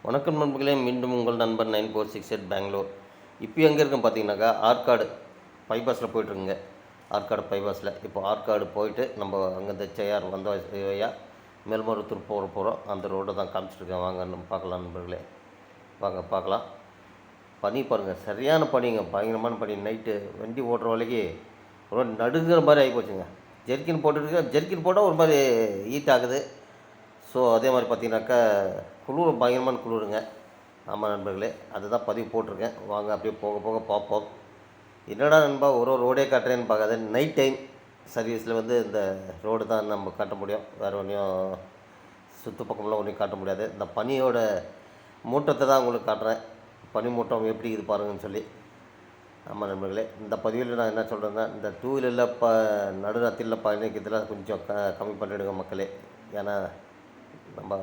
வணக்கம் நண்பர்களே, மீண்டும் உங்கள் நண்பர் 9468 பெங்களூர். இப்போ எங்கே இருக்கேன்னு பார்த்தீங்கன்னாக்கா, ஆற்காடு பைபாஸில் போயிட்டுருக்குங்க. ஆற்காடு பைபாஸில் இப்போ ஆற்காடு போயிட்டு நம்ம அங்கேருந்து செய்யார் வந்த வழியா மேல்மருவத்தூர் போகிறோம். அந்த ரோட்டை தான் காமிச்சிட்ருக்கேன். வாங்க நம்ம பார்க்கலாம் நண்பர்களே, வாங்க பார்க்கலாம். பனி பாருங்கள், சரியான பனிங்க, பயங்கரமான பனி. நைட்டு வண்டி ஓட்டுற வழிக்கு ஒரு நடுங்கிற மாதிரி ஆகி போச்சுங்க. ஜெர்க்கின் போட்டுருக்கேன், ஜெர்க்கின் போட்டால் ஒரு மாதிரி ஹீட் ஆகுது. ஸோ அதே மாதிரி பார்த்தீங்கன்னாக்கா குளிர், பயங்கரமான குளிருங்க. ஆமாம் நண்பர்களே, அதுதான் பதிவு போட்டிருக்கேன். வாங்க அப்படியே போக போக பார்ப்போம். என்னடா நண்பா ஒரு ரோடே காட்டுறேன்னு பார்க்காத, நைட் டைம் சர்வீஸில் இந்த ரோடு தான் நம்ம காட்ட முடியும். வேறு ஒன்றையும் சுற்று பக்கம்லாம் ஒன்றையும் காட்ட முடியாது. இந்த பனியோட மூட்டத்தை தான் உங்களுக்கு காட்டுறேன். பனி மூட்டம் எப்படி இது பாருங்கன்னு சொல்லி. ஆமாம் நண்பர்களே, இந்த பதிவில் நான் என்ன சொல்கிறேன்னா, இந்த டூ வீலரில் நடுராத்திரியில் பயணிக்கிறதுலாம் கொஞ்சம் கம்மி பண்ணிவிடுங்க மக்களே. ஏன்னா நம்ம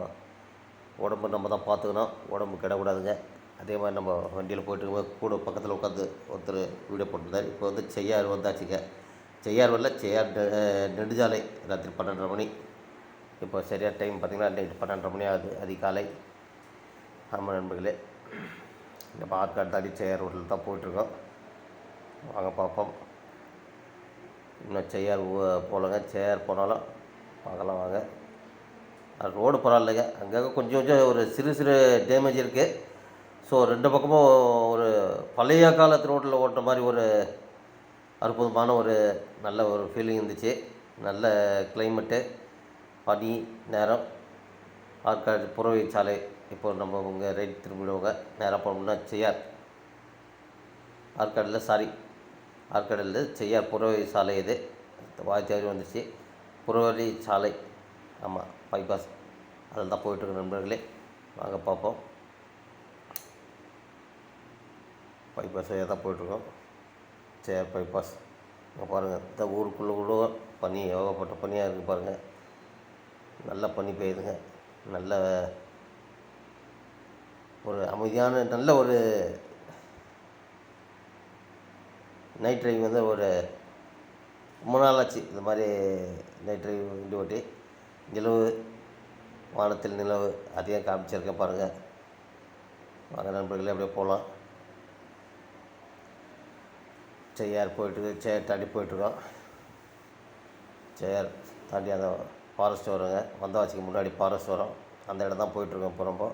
உடம்பு நம்ம தான் பார்த்துக்கணும், உடம்பு கிடக்கூடாதுங்க. அதே மாதிரி நம்ம வண்டியில் போய்ட்டு கூட பக்கத்தில் உட்காந்து ஒருத்தர் வீடியோ போட்டிருந்தார். இப்போ செய்யார் வந்தாச்சுங்க. செய்யார் வரல, செய்யார் நெடுஞ்சாலை. ராத்திரி 12:30 மணி. இப்போ சரியாக டைம் பார்த்திங்கன்னா நைட்டு 12:30 மணி ஆகுது, அதிகாலை. ஆமாம் நண்பர்களே, நம்ம ஆற்காடு தாண்டி செய்யார் ரோட்டில் தான் போயிட்டுருக்கோம். வாங்க பார்ப்போம். இன்னும் செய்யார் போகலங்க. செய்யார் போனாலும் பார்க்கலாம் வாங்க. ரோடு பரவாயில்லைங்க, அங்கங்கே கொஞ்சம் கொஞ்சம் ஒரு சிறு சிறு டேமேஜ் இருக்குது. ஸோ ரெண்டு பக்கமும் ஒரு பழைய காலத்து ரோட்டில் ஓட்டுற மாதிரி ஒரு அற்புதமான ஒரு நல்ல ஒரு ஃபீலிங் இருந்துச்சு. நல்ல கிளைமேட்டு, பனி நேரம். ஆற்காடு புறவழி சாலை. இப்போ நம்ம இங்கே ரைட் திரும்பிடுவோங்க. நேராக போனோம்னா செய்யார். ஆற்காடில் செய்யார் புறவழி சாலை. இது வாய்ச்சாரி வந்துச்சு. புறவழி சாலை, ஆமாம், பைபாஸ். அதில் தான் போயிட்டுருக்கு நண்பர்களே. வாங்க பார்ப்போம். பைபாஸ் வழியாக தான் போயிட்டுருக்கோம். சேர் பைபாஸ். இங்கே பாருங்கள், இந்த ஊருக்குள்ளே கூட பனி, ஏகப்பட்ட பனியாக இருக்குது பாருங்கள். நல்ல பனி பெய்யுதுங்க. நல்ல ஒரு அமைதியான நல்ல ஒரு நைட் ட்ரைவ். ஒரு ரொம்ப நாள் ஆச்சு இந்த மாதிரி நைட் ட்ரைவ் வண்டி ஓட்டி. நிலவு, வானத்தில் நிலவு அதையும் காமிச்சிருக்கேன் பாருங்கள். வாங்க நண்பர்களே, அப்படியே போகலாம். செய்யார் போயிட்டு செய்யார் தாண்டி போயிட்டுருக்கோம். செய்யார் தாண்டி அந்த ஃபாரஸ்ட் வருங்க. வந்தவாசிக்கு முன்னாடி ஃபாரஸ்ட் வரும். அந்த இடம் தான் போயிட்டுருக்கோம். இப்போ ரொம்ப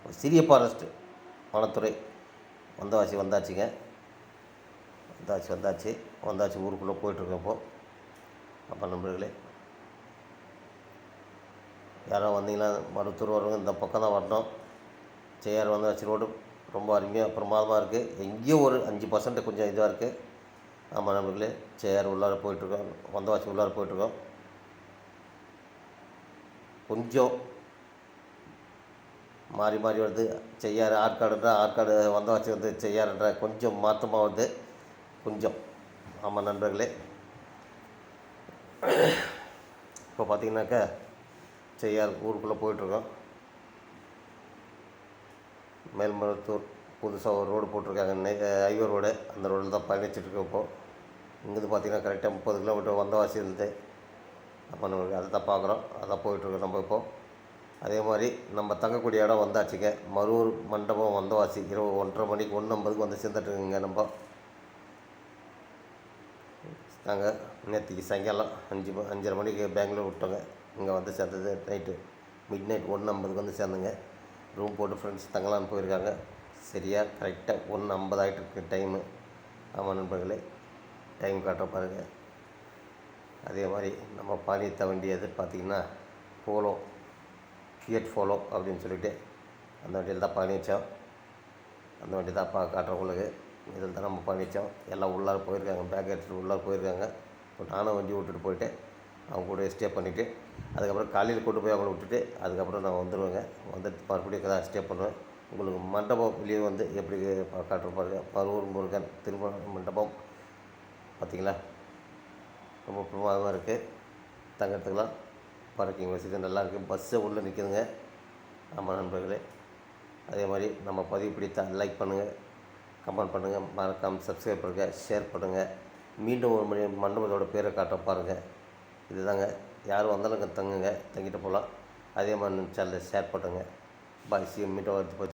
ஒரு சிறிய ஃபாரஸ்ட்டு, வனத்துறை. வந்தாச்சுங்க. வந்தாச்சு ஊருக்குள்ளே போயிட்டுருக்கோம் இப்போது. அப்போ நண்பர்களே, யாரோ வந்தீங்கன்னா மருத்துவர் வருவாங்க, இந்த பக்கம் தான் வரணும். செய்யார் வந்தாச்சு ரோடு ரொம்ப அருமையாக பிரமாதமாக இருக்குது. எங்கேயும் ஒரு 5% கொஞ்சம் இதாக இருக்குது. ஆமாம் நண்பர்களே, செய்யார் உள்ளார போயிட்டுருக்கோம். வந்தவாசி உள்ளார போயிட்டுருக்கோம். கொஞ்சம் மாறி மாறி வருது. செய்யார் ஆற்காடுன்ற ஆற்காடு, வந்தவாசி செய்யார்ன்ற கொஞ்சம் மாற்றமாக வருது கொஞ்சம். ஆமாம் நண்பர்களே, இப்போ பார்த்திங்கனாக்கா செய்யார் ஊருக்குள்ளே போயிட்டுருக்கோம். மேல்மருவத்தூர் புதுசாக ஒரு ரோடு போட்டிருக்காங்க, ஹைவே ரோடு. அந்த ரோடில் தான் பயணிச்சிட்ருக்கோம் இப்போது. இங்கேருந்து பார்த்திங்கன்னா கரெக்டாக 30 கிலோமீட்டர் வந்தவாசி இருந்து. அப்போ நம்மளுக்கு அதை தான் பார்க்குறோம், அதான் போயிட்டுருக்கோம் நம்ம இப்போது. அதே மாதிரி நம்ம தங்கக்கூடிய இடம் வந்தாச்சுங்க. மரூர் மண்டபம் வந்தவாசி. இரவு 1:30 மணிக்கு 1:50க்கு வந்து சேர்ந்துட்டுருக்குங்க. நம்ம நாங்கள் நேற்றுக்கு சாயங்காலம் 5:30 மணிக்கு பெங்களூர் விட்டோங்க. இங்கே வந்து சேர்ந்தது நைட்டு மிட் நைட் 1:50க்கு வந்து சேர்ந்துங்க. ரூம் போட்டு ஃப்ரெண்ட்ஸ் தங்கலான்னு போயிருக்காங்க. சரியாக கரெக்டாக 1:50 ஆகிட்டுருக்கு டைமு. ஆமாம் நண்பர்களே, டைம் காட்டுற பாருங்கள். அதே மாதிரி நம்ம பாணித்த வண்டி எது பார்த்திங்கன்னா போலோ, ஃபியட் போலோ அப்படின்னு சொல்லிட்டு அந்த வண்டியில் தான் பயணித்தோம். அந்த வண்டி தான் காட்டுறோம் உங்களுக்கு. இதில் தான் நம்ம பயணித்தோம். எல்லாம் உள்ளார போயிருக்காங்க, பேக் எடுத்துகிட்டு உள்ளார போயிருக்காங்க. இப்போ நானும் வண்டி விட்டுட்டு போயிட்டு அவங்க கூட ஸ்டே பண்ணிவிட்டு, அதுக்கப்புறம் காலையில் கொண்டு போய் அவங்கள விட்டுட்டு அதுக்கப்புறம் நான் வந்துடுவேங்க. வந்துட்டு மறுபடியும் தான் ஸ்டே பண்ணுவேன். உங்களுக்கு மண்டபம் வெளியே எப்படி காட்டுற பாருங்க. மரூர் முருகன் திருமண மண்டபம் பார்த்திங்களா, ரொம்ப பிரமாதமாக இருக்குது. தங்கறதுக்கெலாம் பார்க்கிங் வசதி நல்லா இருக்குது. பஸ்ஸை உள்ளே நிற்குதுங்க. ஆமாம் நண்பர்களே, அதே மாதிரி நம்ம பதிவு பிடித்தால் லைக் பண்ணுங்கள், கமெண்ட் பண்ணுங்கள், மறக்காமல் சப்ஸ்கிரைப் பண்ணுங்கள், ஷேர் பண்ணுங்கள். மீண்டும் ஒரு மணி மண்டபத்தோட பேரை காட்ட பாருங்கள். இதுதாங்க, யார் வந்தாலும் தங்குங்க, தங்கிட்டு போகலாம். அதே மாதிரி சேனலை ஷேர் பண்ணுங்கள். பாய் சி மீட்